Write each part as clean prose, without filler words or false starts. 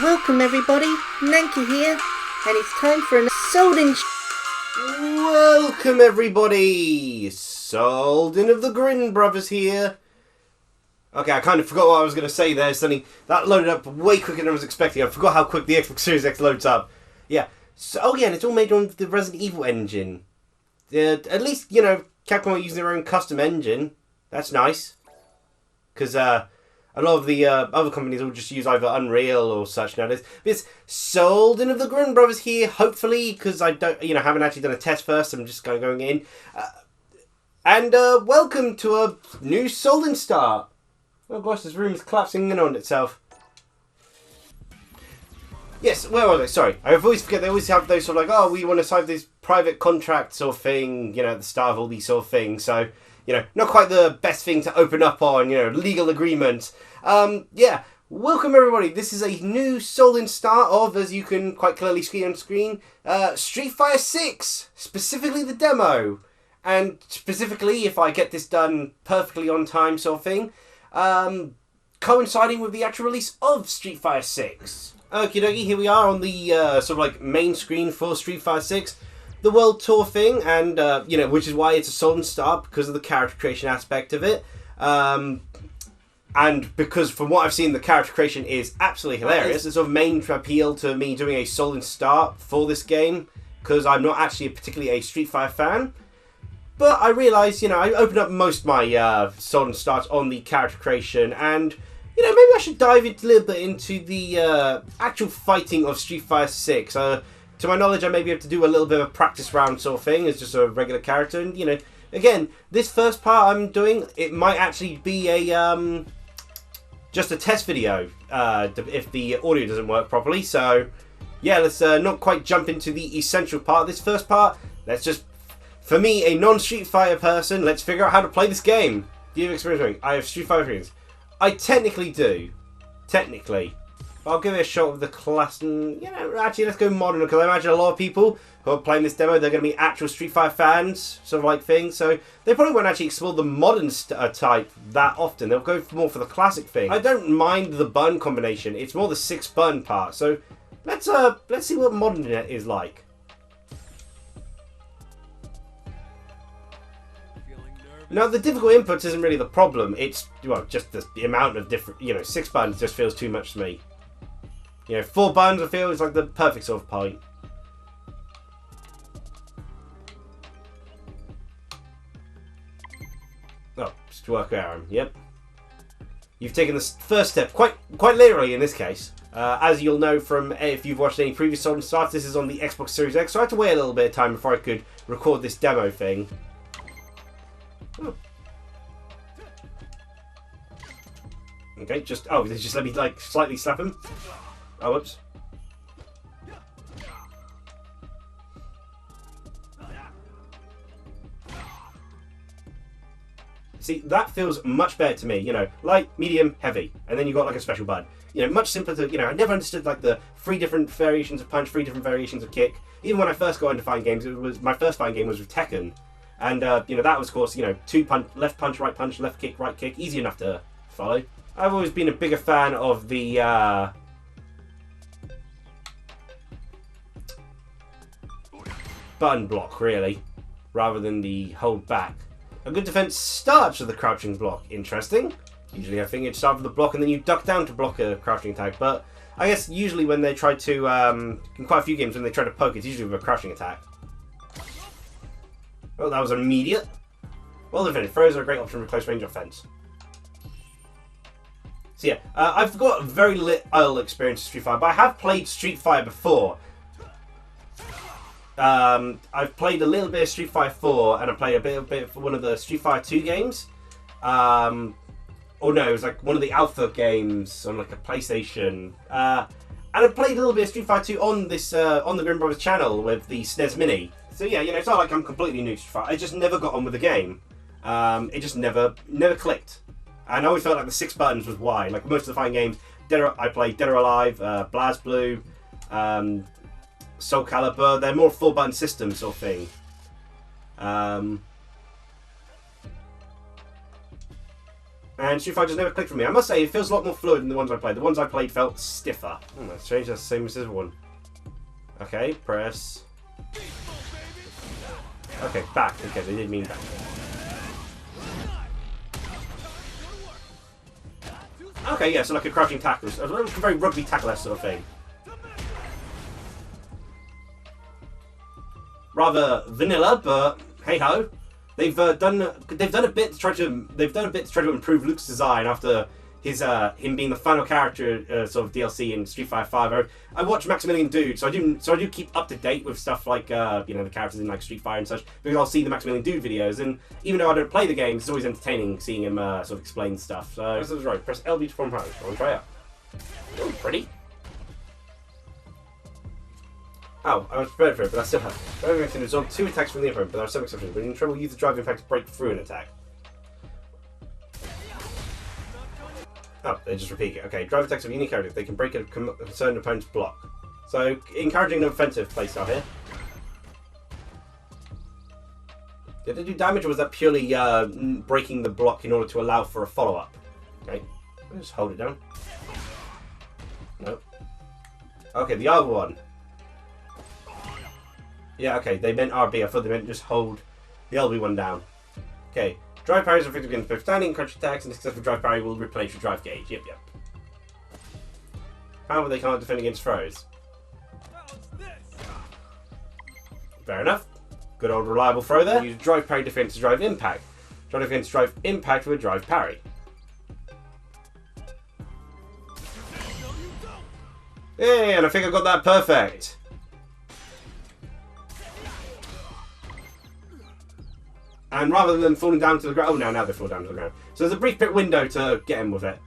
Welcome everybody, Nanka here, and it's time for a Souldin. Welcome everybody, Souldin of the Grin Brothers here. Okay, I kind of forgot what I was going to say there. Suddenly, that loaded up way quicker than I was expecting. I forgot how quick the Xbox Series X loads up. Yeah, so, and it's all made on the Resident Evil engine. At least, you know, Capcom are using their own custom engine. That's nice. Because, a lot of the other companies will just use either Unreal or such nowadays. But it's Souldin of the Grin Brothers here, hopefully, because I don't, haven't actually done a test first. I'm just kind of going in. And welcome to a new Souldin start. Oh gosh, this room is collapsing in on itself. Yes, where was I? Sorry, I always forget. They always have those sort of like, oh, we want to sign this private contract sort of thing, at the start of all these sort of things. So, not quite the best thing to open up on, legal agreements. Yeah, welcome everybody. This is a new Souldin start of, as you can quite clearly see on screen, Street Fighter 6, specifically the demo. And specifically, if I get this done perfectly on time sort of thing, coinciding with the actual release of Street Fighter 6. Okie dokie, here we are on the sort of like main screen for Street Fighter 6. The World Tour thing, and, which is why it's a Souldin start, because of the character creation aspect of it. And because, from what I've seen, the character creation is absolutely hilarious. The sort of main appeal to me doing a Souldin start for this game, because I'm not actually particularly a Street Fighter fan. But I realised, I opened up most of my Souldin starts on the character creation, and, maybe I should dive a little bit into the actual fighting of Street Fighter 6. To my knowledge, I may be able to do a little bit of a practice round sort of thing as just a regular character. And, again, this first part I'm doing, it might actually be a just a test video if the audio doesn't work properly. So, yeah, let's not quite jump into the essential part of this first part. Let's just, for me, a non-Street Fighter person, let's figure out how to play this game. Do you have experience doing? I have Street Fighter experience. I technically do. Technically. I'll give it a shot of the class, and, actually let's go modern, because I imagine a lot of people who are playing this demo, they're going to be actual Street Fighter fans, sort of like thing, so they probably won't actually explore the modern type that often. They'll go more for the classic thing. I don't mind the button combination, it's more the 6 button part, so let's see what modern is like. Now, the difficult inputs isn't really the problem, it's, just the amount of different, 6 buttons just feels too much to me. 4 buttons I feel is like the perfect sort of point. Oh, just work arm, yep. You've taken the first step, quite literally in this case. As you'll know from, if you've watched any previous Souldin starts, this is on the Xbox Series X, so I had to wait a little bit of time before I could record this demo thing. Oh. Okay, they just let me, like, slightly slap him. Oh, whoops. See, that feels much better to me, light, medium, heavy, and then you've got like a special button. Much simpler to, I never understood like the 3 different variations of punch, 3 different variations of kick. Even when I first got into fighting games, my first fighting game was with Tekken. And, that was, of course, 2 punch, left kick, right kick, easy enough to follow. I've always been a bigger fan of the, button block, really, rather than the hold back. A good defense starts with the crouching block. Interesting. Usually I think it starts with the block and then you duck down to block a crouching attack, but I guess usually when they try to, in quite a few games when they try to poke, it's usually with a crouching attack. Oh, that was immediate. Well defended. Throws are a great option for close range offense. So yeah, I've got very little experience with Street Fighter, but I have played Street Fighter before. I've played a little bit of Street Fighter 4, and I played a bit for one of the Street Fighter 2 games. Or no, it was like one of the alpha games on like a PlayStation. And I played a little bit of Street Fighter 2 on this on the Grin Brothers channel with the SNES Mini. So yeah, it's not like I'm completely new to Street Fighter. I just never got on with the game. It just never clicked. And I always felt like the 6 buttons was why. Like most of the fighting games, I played Dead or Alive, BlazBlue, Soul Calibur. They're more 4-button systems sort of thing. And Street Fighter just never clicked for me. I must say, it feels a lot more fluid than the ones I played. The ones I played felt stiffer. Oh, that's strange. That's the same as this one. Okay, press. Okay, back. Okay, they did mean back. Okay, yeah, so like a crouching tackle. A very rugby tackle-esque sort of thing. Rather vanilla, but hey ho. They've done a bit to try to improve Luke's design after his him being the final character sort of DLC in Street Fighter 5. I watch Maximilian Dude, so I do keep up to date with stuff like you know, the characters in like Street Fighter and such, because I'll see the Maximilian Dude videos, and even though I don't play the game, it's always entertaining seeing him sort of explain stuff. So this is right. Press LB to form pose. I'll try out. Ooh, pretty. Oh, I was prepared for it, but I still have. Drive impact can absorb 2 attacks from the opponent, but there are some exceptions. When in trouble, use the drive impact to break through an attack. Oh, they just repeat it. Okay, drive attacks of unique characters. They can break a concerned opponent's block. So, encouraging an offensive playstyle here. Did they do damage, or was that purely breaking the block in order to allow for a follow-up? Okay, just hold it down. Nope. Okay, the other one. Yeah, okay, they meant RB. I thought they meant just hold the LB one down. Okay, drive parries are effective against both standing, crouch attacks, and successful drive parry will replace your drive gauge. Yep. However, they can't defend against throws. Fair enough. Good old reliable throw there. Use drive parry defense to drive impact. Drive defense drive impact with a drive parry. Hey, and I think I got that perfect. And rather than falling down to the ground... Oh, now they fall down to the ground. So there's a brief bit window to get him with it.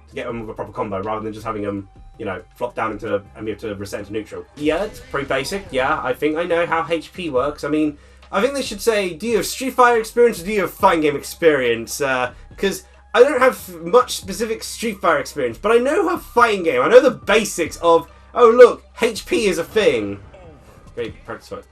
To get him with a proper combo, rather than just having him, you know, flop down into... and be able to reset into neutral. Yeah, it's pretty basic. Yeah, I think I know how HP works. I mean, I think they should say, do you have Street Fighter experience or do you have fighting game experience? Because I don't have much specific Street Fighter experience, but I know how fighting game. I know the basics of, oh look, HP is a thing. Great, practice fight.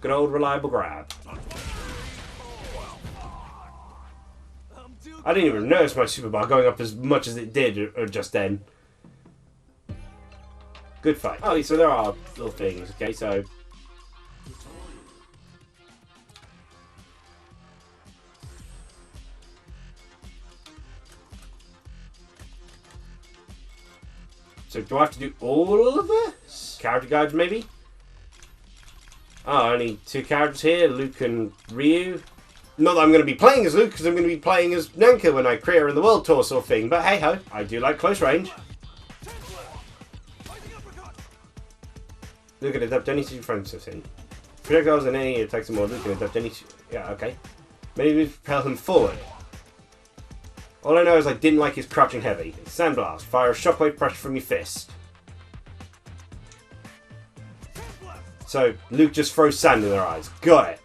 Good old reliable grab. I didn't even notice my superbar going up as much as it did just then. Good fight. Oh, so there are little things. Okay, so... So do I have to do all of this? Character guides, maybe? Oh, only 2 characters here, Luke and Ryu. Not that I'm going to be playing as Luke, because I'm going to be playing as Nanka when I create her in the World Tour sort of thing. But hey ho, I do like close range. Luke can adapt any two Francis in. Projectiles and any attacks more. Luke can adapt any. Yeah, okay. Maybe propel him forward. All I know is I didn't like his crouching heavy. Sandblast. Fire a shockwave pressure from your fist. So, Luke just throws sand in their eyes. Got it.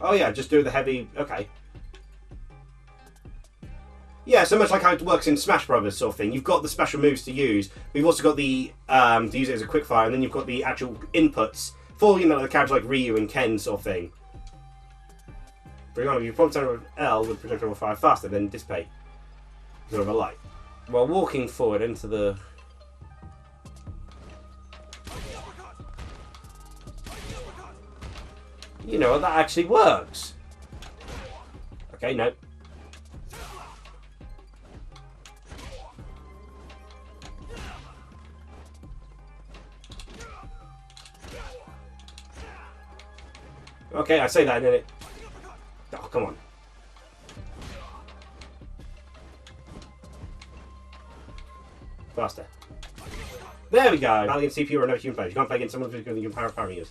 Oh yeah, just do the heavy... Okay. Yeah, so much like how it works in Smash Brothers sort of thing. You've got the special moves to use. We've also got the... to use it as a quickfire, and then you've got the actual inputs for, you know, the characters like Ryu and Ken sort of thing. For example, you prompt center of L, the projectile will fire faster, then dissipate. Sort of a light. While walking forward into the... You know, that actually works. Okay, no. Okay, I say that and then it... Oh, come on. Faster. There we go. Battle against CPU or another human player. You can't play against someone who's going to use power use.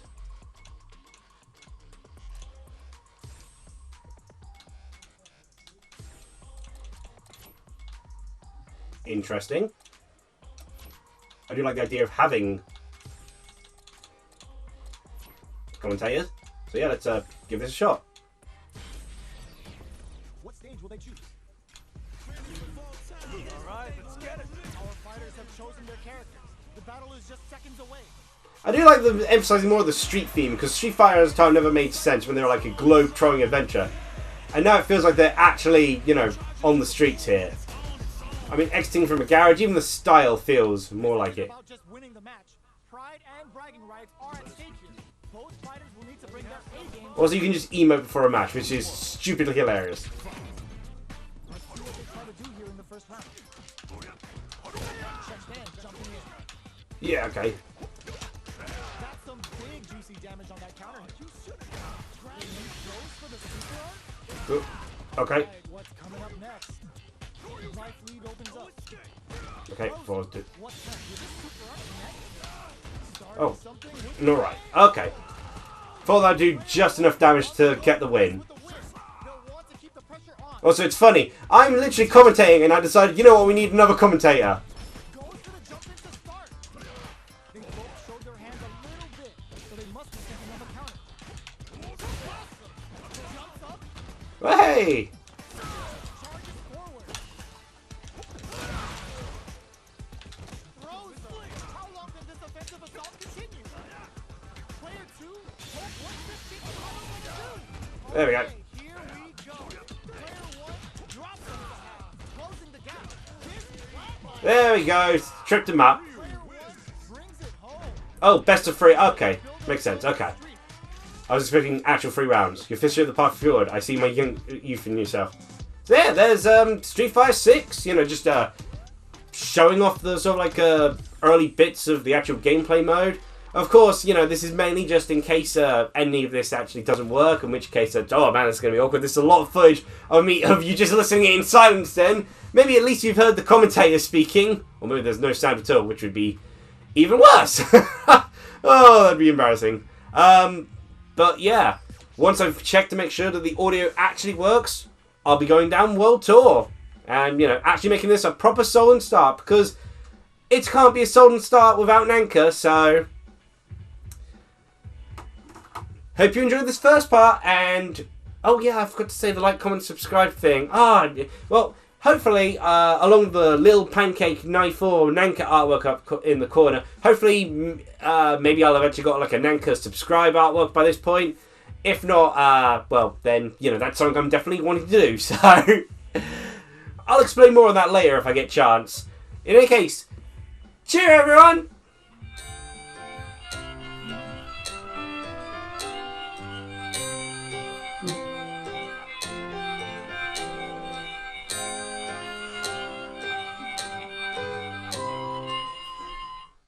Interesting. I do like the idea of having commentators. So yeah, let's give this a shot. What stage will they choose? Alright, let's get it. Our fighters have chosen their characters. The battle is just seconds away. I do like them emphasizing more of the street theme, because Street Fighter at the time never made sense when they were like a globe-trotting adventure. And now it feels like they're actually, you know, on the streets here. I mean, exiting from a garage, even the style feels more like it. About just winning the match. Pride and bragging rights are at stake here. Both fighters will need to bring their A game. Also, you can just emote before a match, which is stupidly hilarious. Let's see what they try to do here in the first round. Check stand, jumping in. Yeah, okay. That's some big juicy damage on that counter hit. You should have grabbed him close for the super arm. Okay. Right, what's coming up next? Life lead opens up. Okay, forward to... What's next? With this super arm connect? Oh, Something with no, right. Okay. Thought that'd do just enough damage to get the win. the win. They'll want to keep the pressure on. Also, it's funny. I'm literally commentating, and I decided, you know what, we need another commentator. Goes for the jump in to start. They both showed their hands a little bit, so they must be thinking of a counter. Jumps up, Hey! charges forward. Throws them. How long can this offensive assault continue? Player 2, hope what's this kick probably do? There we go. Okay, here we go. Player 1 drops him in the half, closing the gap. This There we go. Tripped him up. player 1 brings it home. Oh, best of 3. Okay. Makes sense. Okay. I was expecting actual 3 rounds. You're officially at the path forward. I see my young youth in yourself. So yeah, there's Street Fighter 6. You know, just showing off the sort of like early bits of the actual gameplay mode. Of course, you know, this is mainly just in case any of this actually doesn't work, in which case, oh man, it's going to be awkward. There's a lot of footage of you just listening in silence then. Maybe at least you've heard the commentator speaking, or maybe there's no sound at all, which would be even worse. Oh, that'd be embarrassing. But yeah, once I've checked to make sure that the audio actually works, I'll be going down World Tour. And, you know, actually making this a proper Souldin start, because it can't be a Souldin start without Nanka, so... Hope you enjoyed this first part, and... Oh yeah, I forgot to say the like, comment, subscribe thing. Well, hopefully, along with the little pancake 94 Nanka artwork up in the corner, hopefully, maybe I'll eventually got like a Nanka subscribe artwork by this point. If not, well, then, you know, that's something I'm definitely wanting to do, so... I'll explain more on that later if I get a chance. In any case, cheer everyone!